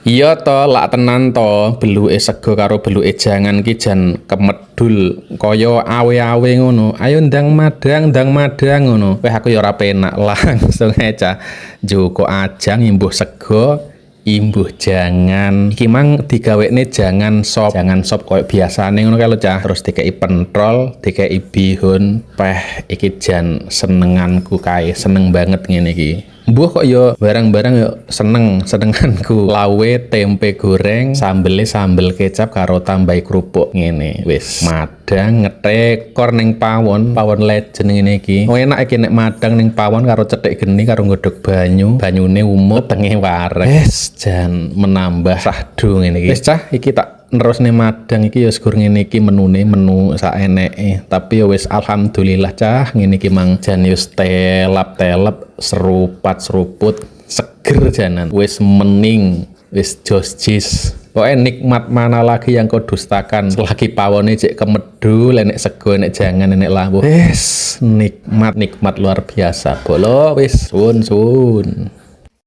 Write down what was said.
Iya to, lak tenan to, beluke sego karo beluke jangan ki jan kemedul kaya awe-awe ngono. Ayo ndang madang ngono. Weh aku ya ora penak langsung ae cah. Joko ajang imbuh sego, imbuh jangan. Iki mang digawekne jangan sop koyo biasane ngono kae lho cah. Terus dikei pentrol, dikei bihun, peh iki jan senenganku kae. Seneng banget ngene iki. Mbuh kok yo barang-barang yo senenganku. Lawe tempe goreng, sambele sambel kecap karo tambahi kerupuk ngene. Wis madang ngetekor ning pawon legend ngene iki. Oh enak iki nek madang ning pawon karo cethik geni karo nggodhog banyune umut tenge wareg. Wis jan menambah sahdu ngene iki. Wis cah iki tak nerusne madang iki ya segur ngene iki menu saeneke. Tapi ya wis alhamdulillah cah ngene iki mang jan yo telap seruput seger janan. Wis mening, wis jis. Pokoknya nikmat mana lagi yang kau dustakan selagi pawone cek kemedul, enek sego, enek jangan, enek labu. Wis nikmat luar biasa. Bolo wis sun.